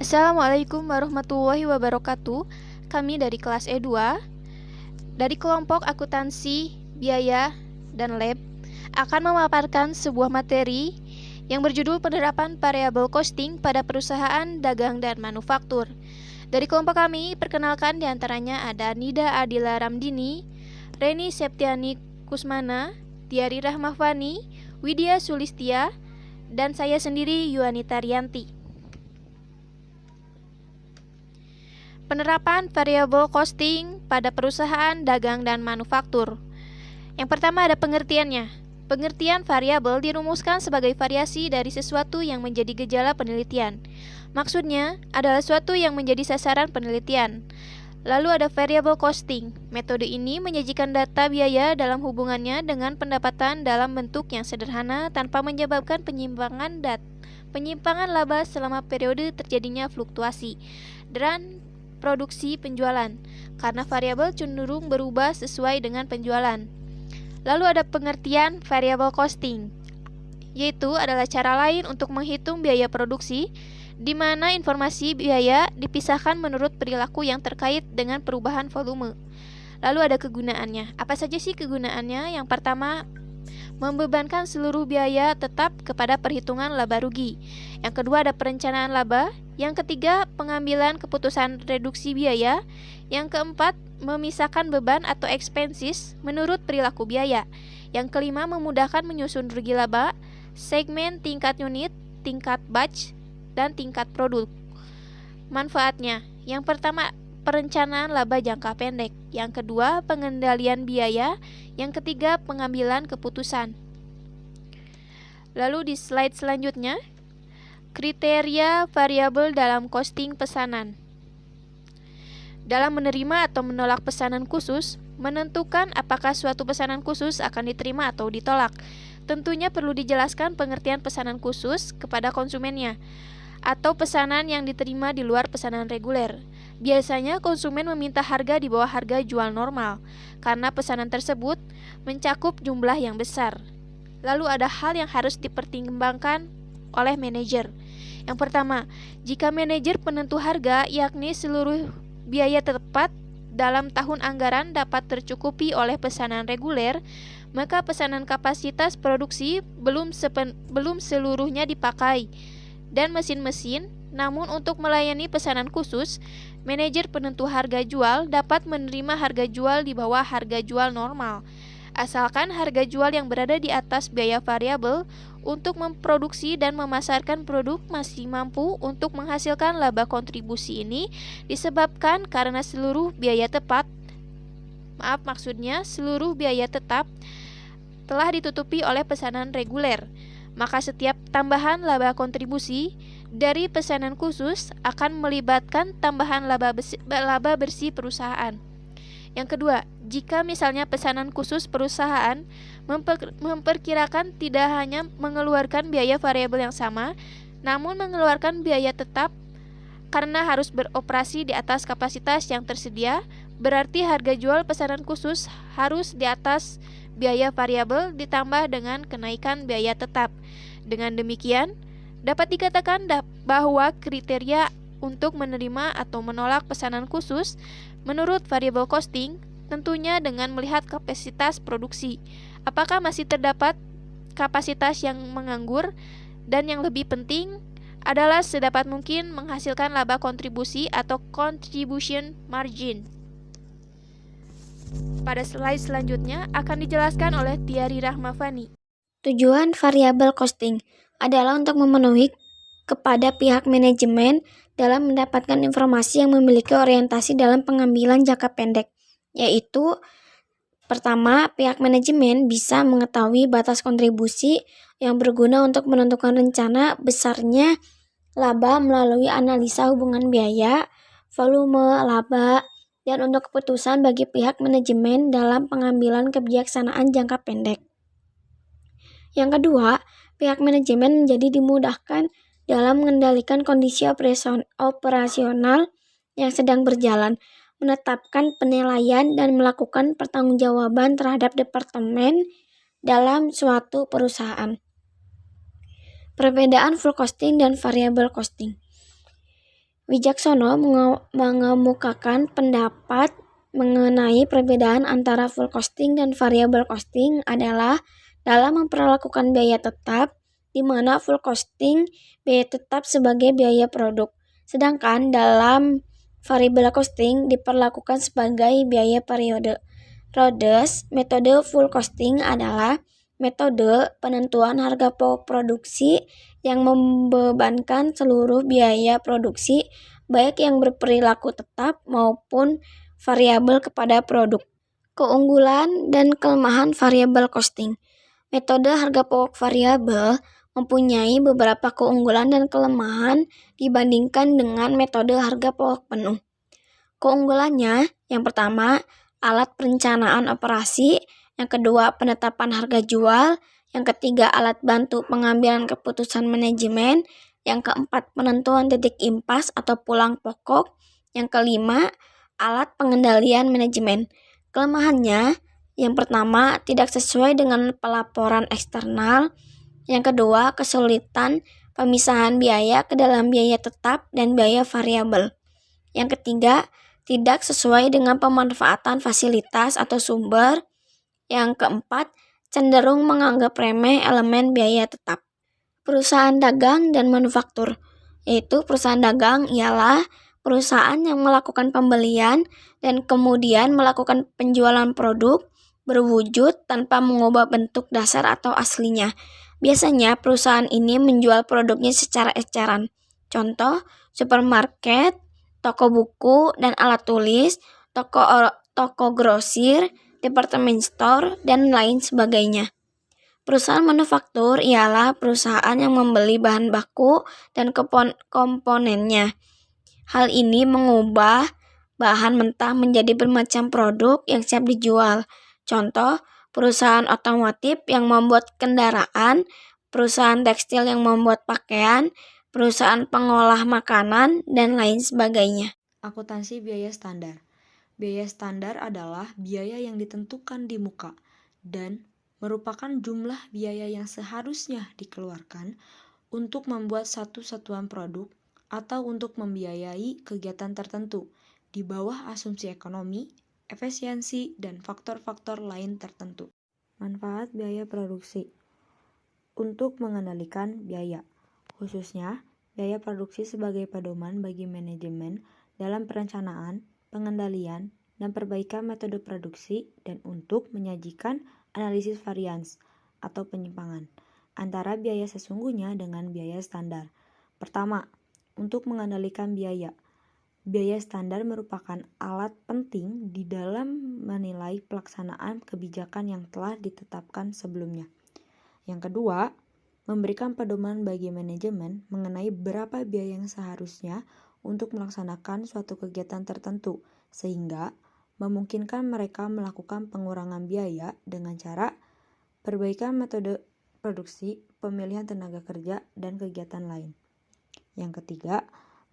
Assalamualaikum warahmatullahi wabarakatuh. Kami dari kelas E2, dari kelompok akuntansi, biaya, dan lab, akan memaparkan sebuah materi yang berjudul penerapan variable costing pada perusahaan dagang dan manufaktur. Dari kelompok kami, perkenalkan diantaranya ada Nida Adila Ramdini, Reni Septiani Kusmana, Tiari Rahmafani, Widya Sulistia, dan saya sendiri Yuanita Rianti. Penerapan variable costing pada perusahaan dagang dan manufaktur. Yang pertama ada pengertiannya. Pengertian variabel dirumuskan sebagai variasi dari sesuatu yang menjadi gejala penelitian. Maksudnya adalah sesuatu yang menjadi sasaran penelitian. Lalu ada variable costing. Metode ini menyajikan data biaya dalam hubungannya dengan pendapatan dalam bentuk yang sederhana tanpa menyebabkan penyimpangan laba selama periode terjadinya fluktuasi dan produksi penjualan, karena variabel cenderung berubah sesuai dengan penjualan. Lalu ada pengertian variable costing, yaitu adalah cara lain untuk menghitung biaya produksi, di mana informasi biaya dipisahkan menurut perilaku yang terkait dengan perubahan volume. Lalu ada kegunaannya. Apa saja sih kegunaannya? Yang pertama, membebankan seluruh biaya tetap kepada perhitungan laba rugi. Yang kedua ada perencanaan laba. Yang ketiga, pengambilan keputusan reduksi biaya. Yang keempat, memisahkan beban atau expenses menurut perilaku biaya. Yang kelima, memudahkan menyusun rugi laba, segmen tingkat unit, tingkat batch, dan tingkat produk. Manfaatnya, yang pertama, perencanaan laba jangka pendek. Yang kedua, pengendalian biaya. Yang ketiga, pengambilan keputusan. Lalu di slide selanjutnya, kriteria variabel dalam costing pesanan. Dalam menerima atau menolak pesanan khusus, menentukan apakah suatu pesanan khusus akan diterima atau ditolak. Tentunya perlu dijelaskan pengertian pesanan khusus kepada konsumennya, atau pesanan yang diterima di luar pesanan reguler. Biasanya konsumen meminta harga di bawah harga jual normal, karena pesanan tersebut mencakup jumlah yang besar. Lalu ada hal yang harus dipertimbangkan oleh manajer. Yang pertama, jika manajer penentu harga, yakni seluruh biaya tepat dalam tahun anggaran dapat tercukupi oleh pesanan reguler, maka pesanan kapasitas produksi belum seluruhnya dipakai dan mesin-mesin. Namun untuk melayani pesanan khusus, manajer penentu harga jual dapat menerima harga jual di bawah harga jual normal, asalkan harga jual yang berada di atas biaya variabel untuk memproduksi dan memasarkan produk masih mampu untuk menghasilkan laba. Kontribusi ini disebabkan karena seluruh biaya tetap telah ditutupi oleh pesanan reguler. Maka setiap tambahan laba kontribusi dari pesanan khusus akan melibatkan tambahan laba bersih perusahaan. Yang kedua, jika misalnya pesanan khusus perusahaan memperkirakan tidak hanya mengeluarkan biaya variabel yang sama, namun mengeluarkan biaya tetap karena harus beroperasi di atas kapasitas yang tersedia, berarti harga jual pesanan khusus harus di atas biaya variabel ditambah dengan kenaikan biaya tetap. Dengan demikian, dapat dikatakan bahwa kriteria untuk menerima atau menolak pesanan khusus menurut variable costing tentunya dengan melihat kapasitas produksi. Apakah masih terdapat kapasitas yang menganggur, dan yang lebih penting adalah sedapat mungkin menghasilkan laba kontribusi atau contribution margin. Pada slide selanjutnya akan dijelaskan oleh Tiari Rahmafani. Tujuan variabel costing adalah untuk memenuhi kepada pihak manajemen dalam mendapatkan informasi yang memiliki orientasi dalam pengambilan jangka pendek, yaitu pertama, pihak manajemen bisa mengetahui batas kontribusi yang berguna untuk menentukan rencana besarnya laba melalui analisa hubungan biaya, volume laba, dan untuk keputusan bagi pihak manajemen dalam pengambilan kebijaksanaan jangka pendek. Yang kedua, pihak manajemen menjadi dimudahkan dalam mengendalikan kondisi operasional yang sedang berjalan, menetapkan penilaian dan melakukan pertanggungjawaban terhadap departemen dalam suatu perusahaan. Perbedaan full costing dan variable costing. Wicaksono mengemukakan pendapat mengenai perbedaan antara full costing dan variable costing adalah dalam memperlakukan biaya tetap, di mana full costing biaya tetap sebagai biaya produk, sedangkan dalam variable costing diperlakukan sebagai biaya periode. Rhodes, metode full costing adalah metode penentuan harga pokok produksi yang membebankan seluruh biaya produksi, baik yang berperilaku tetap maupun variabel kepada produk. Keunggulan dan kelemahan variable costing. Metode harga pokok variabel mempunyai beberapa keunggulan dan kelemahan dibandingkan dengan metode harga pokok penuh. Keunggulannya, yang pertama, alat perencanaan operasi, yang kedua, penetapan harga jual, yang ketiga, alat bantu pengambilan keputusan manajemen, yang keempat, penentuan titik impas atau pulang pokok, yang kelima, alat pengendalian manajemen. Kelemahannya, yang pertama, tidak sesuai dengan pelaporan eksternal, yang kedua, kesulitan pemisahan biaya ke dalam biaya tetap dan biaya variabel. Yang ketiga, tidak sesuai dengan pemanfaatan fasilitas atau sumber. Yang keempat, cenderung menganggap remeh elemen biaya tetap. Perusahaan dagang dan manufaktur, yaitu perusahaan dagang ialah perusahaan yang melakukan pembelian dan kemudian melakukan penjualan produk berwujud tanpa mengubah bentuk dasar atau aslinya. Biasanya perusahaan ini menjual produknya secara eceran. Contoh, supermarket, toko buku dan alat tulis, toko grosir, department store, dan lain sebagainya. Perusahaan manufaktur ialah perusahaan yang membeli bahan baku dan komponennya. Hal ini mengubah bahan mentah menjadi bermacam produk yang siap dijual. Contoh, perusahaan otomotif yang membuat kendaraan, perusahaan tekstil yang membuat pakaian, perusahaan pengolah makanan, dan lain sebagainya. Akuntansi biaya standar. Biaya standar adalah biaya yang ditentukan di muka dan merupakan jumlah biaya yang seharusnya dikeluarkan untuk membuat satu satuan produk atau untuk membiayai kegiatan tertentu di bawah asumsi ekonomi, efisiensi, dan faktor-faktor lain tertentu. Manfaat biaya produksi. Untuk mengendalikan biaya, khususnya biaya produksi sebagai pedoman bagi manajemen dalam perencanaan, pengendalian, dan perbaikan metode produksi dan untuk menyajikan analisis varians atau penyimpangan antara biaya sesungguhnya dengan biaya standar. Pertama, untuk mengendalikan biaya. Biaya standar merupakan alat penting di dalam menilai pelaksanaan kebijakan yang telah ditetapkan sebelumnya. Yang kedua, memberikan pedoman bagi manajemen mengenai berapa biaya yang seharusnya untuk melaksanakan suatu kegiatan tertentu, sehingga memungkinkan mereka melakukan pengurangan biaya dengan cara perbaikan metode produksi, pemilihan tenaga kerja, dan kegiatan lain. Yang ketiga,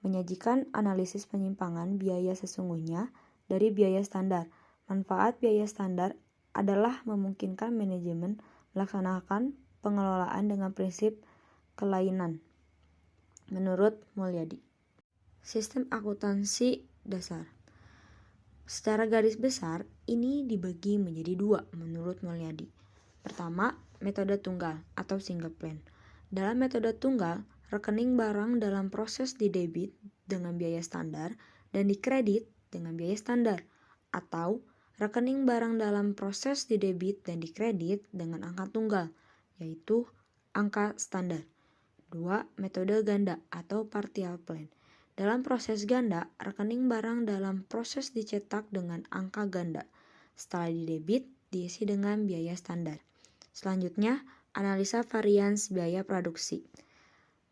menyajikan analisis penyimpangan biaya sesungguhnya dari biaya standar. Manfaat biaya standar adalah memungkinkan manajemen melaksanakan pengelolaan dengan prinsip kelainan. Menurut Mulyadi. Sistem akuntansi dasar. Secara garis besar, ini dibagi menjadi dua menurut Mulyadi. Pertama, metode tunggal atau single plan. Dalam metode tunggal, rekening barang dalam proses didebit dengan biaya standar dan dikredit dengan biaya standar, atau rekening barang dalam proses didebit dan dikredit dengan angka tunggal, yaitu angka standar. 2. Metode ganda atau partial plan. Dalam proses ganda, rekening barang dalam proses dicetak dengan angka ganda. Setelah didebit, diisi dengan biaya standar. Selanjutnya, analisa varians biaya produksi.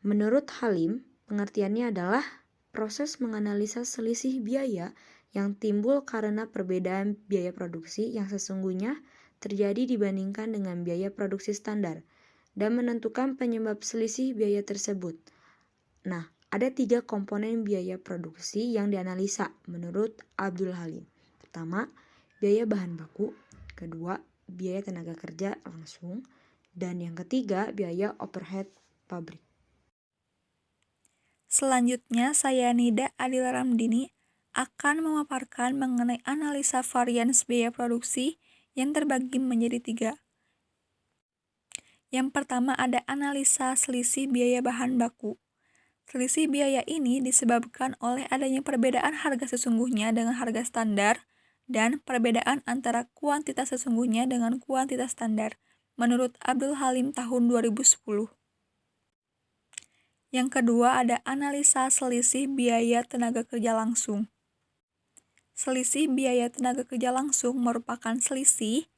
Menurut Halim, pengertiannya adalah proses menganalisa selisih biaya yang timbul karena perbedaan biaya produksi yang sesungguhnya terjadi dibandingkan dengan biaya produksi standar dan menentukan penyebab selisih biaya tersebut. Nah, ada 3 komponen biaya produksi yang dianalisa menurut Abdul Halim. Pertama, biaya bahan baku. Kedua, biaya tenaga kerja langsung. Dan yang ketiga, biaya overhead pabrik. Selanjutnya, saya Nida Adila Ramdini akan memaparkan mengenai analisa varians biaya produksi yang terbagi menjadi 3. Yang pertama ada analisa selisih biaya bahan baku. Selisih biaya ini disebabkan oleh adanya perbedaan harga sesungguhnya dengan harga standar dan perbedaan antara kuantitas sesungguhnya dengan kuantitas standar, menurut Abdul Halim tahun 2010. Yang kedua ada analisa selisih biaya tenaga kerja langsung. Selisih biaya tenaga kerja langsung merupakan selisih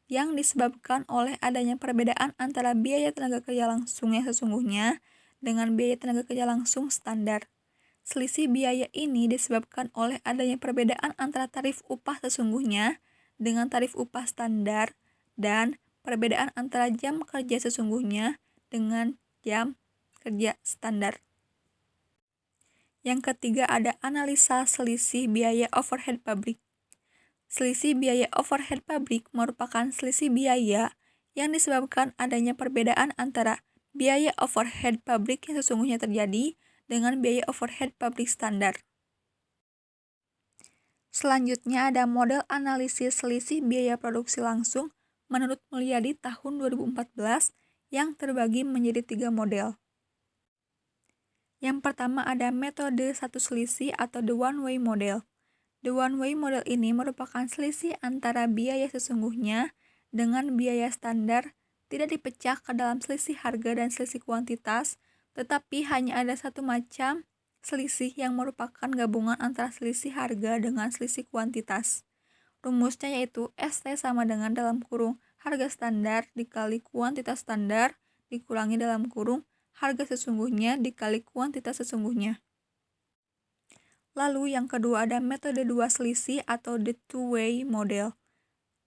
yang disebabkan oleh adanya perbedaan antara biaya tenaga kerja langsung yang sesungguhnya dengan biaya tenaga kerja langsung standar. Selisih biaya ini disebabkan oleh adanya perbedaan antara tarif upah sesungguhnya dengan tarif upah standar dan perbedaan antara jam kerja sesungguhnya dengan jam kerja standar. Yang ketiga ada analisa selisih biaya overhead pabrik. Selisih biaya overhead pabrik merupakan selisih biaya yang disebabkan adanya perbedaan antara biaya overhead pabrik yang sesungguhnya terjadi dengan biaya overhead pabrik standar. Selanjutnya ada model analisis selisih biaya produksi langsung menurut Mulyadi tahun 2014 yang terbagi menjadi 3 model. Yang pertama ada metode satu selisih atau the one-way model. The one-way model ini merupakan selisih antara biaya sesungguhnya dengan biaya standar tidak dipecah ke dalam selisih harga dan selisih kuantitas, tetapi hanya ada satu macam selisih yang merupakan gabungan antara selisih harga dengan selisih kuantitas. Rumusnya yaitu ST sama dengan dalam kurung harga standar dikali kuantitas standar dikurangi dalam kurung harga sesungguhnya dikali kuantitas sesungguhnya. Lalu yang kedua ada metode dua selisih atau the two-way model.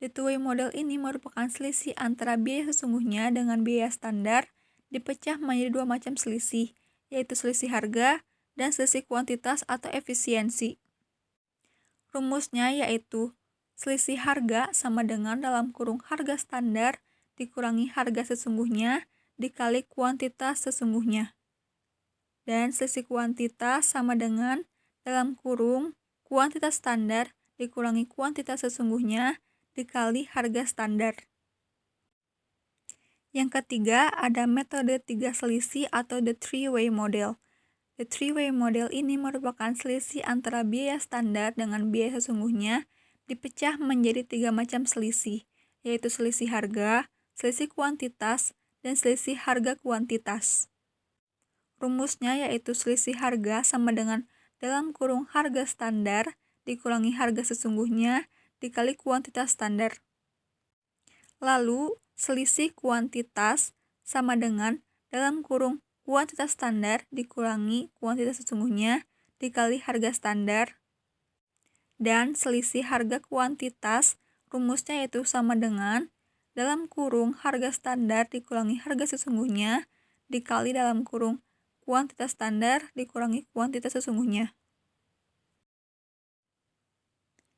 The two-way model ini merupakan selisih antara biaya sesungguhnya dengan biaya standar dipecah menjadi 2 macam selisih, yaitu selisih harga dan selisih kuantitas atau efisiensi. Rumusnya yaitu selisih harga sama dengan dalam kurung harga standar dikurangi harga sesungguhnya dikali kuantitas sesungguhnya. Dan selisih kuantitas sama dengan dalam kurung kuantitas standar dikurangi kuantitas sesungguhnya dikali harga standar. Yang ketiga ada metode 3 selisih atau the three-way model. The three-way model ini merupakan selisih antara biaya standar dengan biaya sesungguhnya dipecah menjadi 3 macam selisih, yaitu selisih harga, selisih kuantitas, dan selisih harga kuantitas. Rumusnya yaitu selisih harga sama dengan dalam kurung harga standar dikurangi harga sesungguhnya dikali kuantitas standar. Lalu selisih kuantitas sama dengan dalam kurung kuantitas standar dikurangi kuantitas sesungguhnya dikali harga standar. Dan selisih harga kuantitas rumusnya yaitu sama dengan dalam kurung harga standar dikurangi harga sesungguhnya dikali dalam kurung kuantitas standar dikurangi kuantitas sesungguhnya.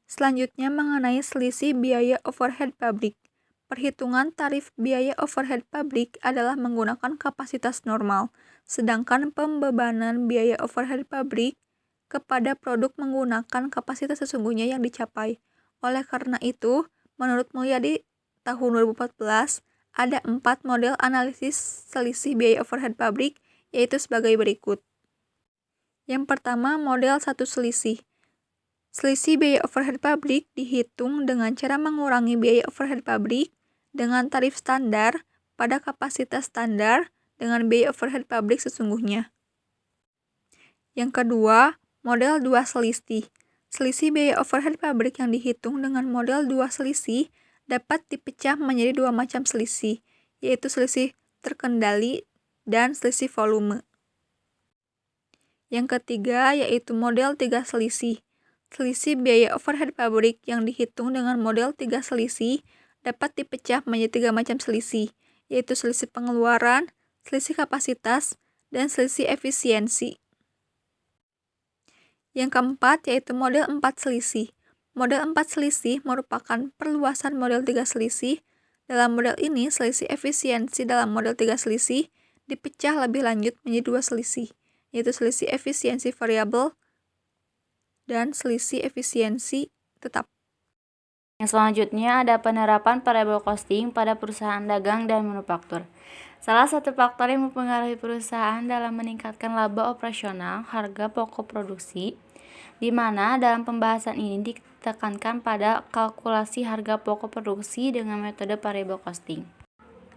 Selanjutnya mengenai selisih biaya overhead pabrik. Perhitungan tarif biaya overhead pabrik adalah menggunakan kapasitas normal, sedangkan pembebanan biaya overhead pabrik kepada produk menggunakan kapasitas sesungguhnya yang dicapai. Oleh karena itu, menurut Mulyadi tahun 2014, ada 4 model analisis selisih biaya overhead pabrik, yaitu sebagai berikut. Yang pertama, model satu selisih. Selisih biaya overhead pabrik dihitung dengan cara mengurangi biaya overhead pabrik dengan tarif standar pada kapasitas standar dengan biaya overhead pabrik sesungguhnya. Yang kedua, model 2 selisih. Selisih biaya overhead pabrik yang dihitung dengan model 2 selisih dapat dipecah menjadi 2 macam selisih, yaitu selisih terkendali dan selisih volume. Yang ketiga yaitu model 3 selisih. Selisih biaya overhead pabrik yang dihitung dengan model 3 selisih dapat dipecah menjadi 3 macam selisih, yaitu selisih pengeluaran, selisih kapasitas, dan selisih efisiensi. Yang keempat yaitu model 4 selisih. Model 4 selisih merupakan perluasan model 3 selisih. Dalam model ini, selisih efisiensi dalam model 3 selisih dipecah lebih lanjut menjadi 2 selisih, yaitu selisih efisiensi variabel dan selisih efisiensi tetap. Yang selanjutnya ada penerapan variable costing pada perusahaan dagang dan manufaktur. Salah satu faktor yang mempengaruhi perusahaan dalam meningkatkan laba operasional, harga pokok produksi, di mana dalam pembahasan ini ditekankan pada kalkulasi harga pokok produksi dengan metode variable costing.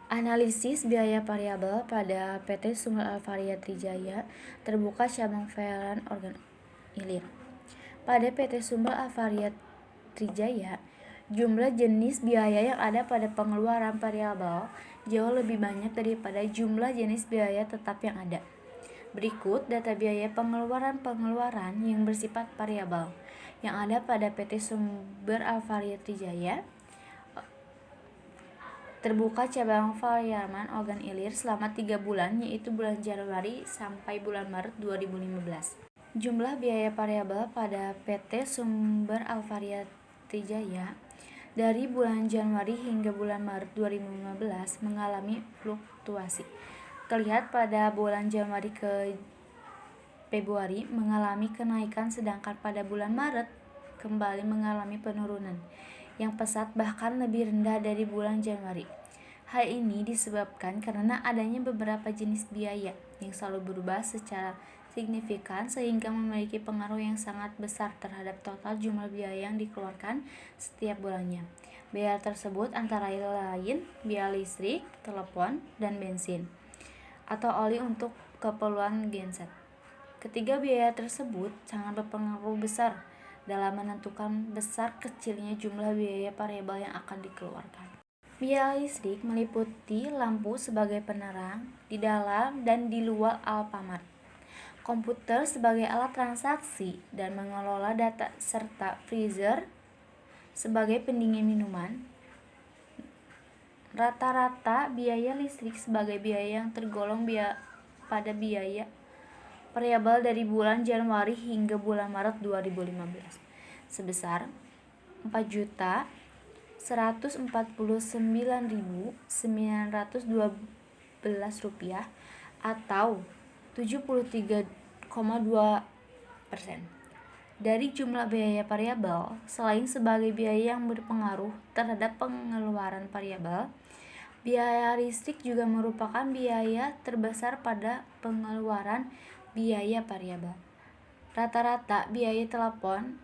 Analisis biaya variabel pada PT Sumber Alvaria Trijaya terbuka cabang Velan Organ Ilir. Pada PT Sumber Alvaria Trijaya, jumlah jenis biaya yang ada pada pengeluaran variabel jauh lebih banyak daripada jumlah jenis biaya tetap yang ada. Berikut data biaya pengeluaran yang bersifat variabel yang ada pada PT Sumber Alvaria Trijaya terbuka cabang Velan Organ Ilir selama 3 bulan, yaitu bulan Januari sampai bulan Maret 2015. Jumlah biaya variabel pada PT Sumber Alvaria Trijaya dari bulan Januari hingga bulan Maret 2015 mengalami fluktuasi. Terlihat pada bulan Januari ke Februari mengalami kenaikan, sedangkan pada bulan Maret kembali mengalami penurunan yang pesat, bahkan lebih rendah dari bulan Januari. Hal ini disebabkan karena adanya beberapa jenis biaya yang selalu berubah secara signifikan sehingga memiliki pengaruh yang sangat besar terhadap total jumlah biaya yang dikeluarkan setiap bulannya. Biaya tersebut antara lain biaya listrik, telepon, dan bensin, atau oli untuk keperluan genset. Ketiga biaya tersebut sangat berpengaruh besar dalam menentukan besar kecilnya jumlah biaya variabel yang akan dikeluarkan. Biaya listrik meliputi lampu sebagai penerang di dalam dan di luar Alfamart, komputer sebagai alat transaksi dan mengelola data, serta freezer sebagai pendingin minuman. Rata-rata biaya listrik sebagai biaya yang tergolong pada biaya variabel dari bulan Januari hingga bulan Maret 2015 sebesar Rp449.912 atau 73,2%. Dari jumlah biaya variabel, selain sebagai biaya yang berpengaruh terhadap pengeluaran variabel, biaya listrik juga merupakan biaya terbesar pada pengeluaran biaya variabel. Rata-rata biaya telepon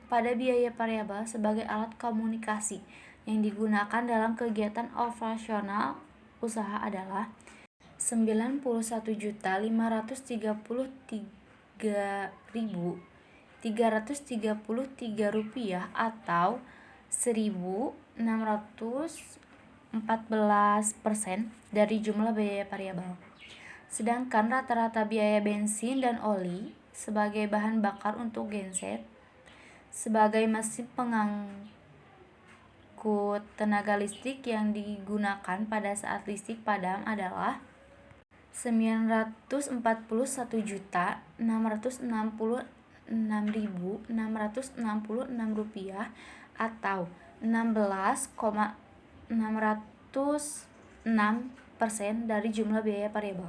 pada biaya variabel sebagai alat komunikasi yang digunakan dalam kegiatan operasional usaha adalah Rp91.533.333 atau 1.614% dari jumlah biaya variabel. Sedangkan rata-rata biaya bensin dan oli sebagai bahan bakar untuk genset sebagai mesin pengangkut tenaga listrik yang digunakan pada saat listrik padam adalah Rp941.666.666 atau 16,606% dari jumlah biaya variabel.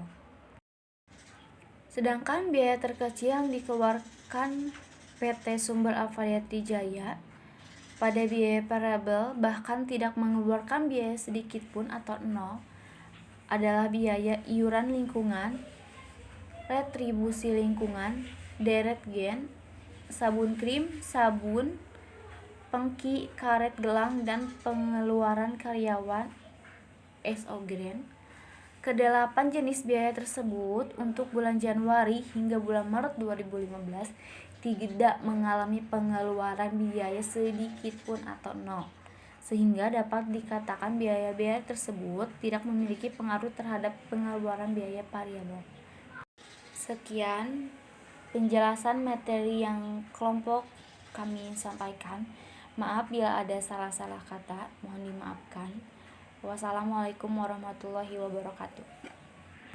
Sedangkan biaya terkecil yang dikeluarkan PT Sumber Alvaria Trijaya pada biaya variabel bahkan tidak mengeluarkan biaya sedikit pun atau nol adalah biaya iuran lingkungan, retribusi lingkungan, detergen, sabun krim, sabun, pengki, karet gelang, dan pengeluaran karyawan SOGREN. Kedelapan jenis biaya tersebut untuk bulan Januari hingga bulan Maret 2015 tidak mengalami pengeluaran biaya sedikit pun atau nol, sehingga dapat dikatakan biaya-biaya tersebut tidak memiliki pengaruh terhadap pengeluaran biaya variabel. Sekian penjelasan materi yang kelompok kami sampaikan. Maaf bila ada salah-salah kata, mohon dimaafkan. Wassalamualaikum warahmatullahi wabarakatuh.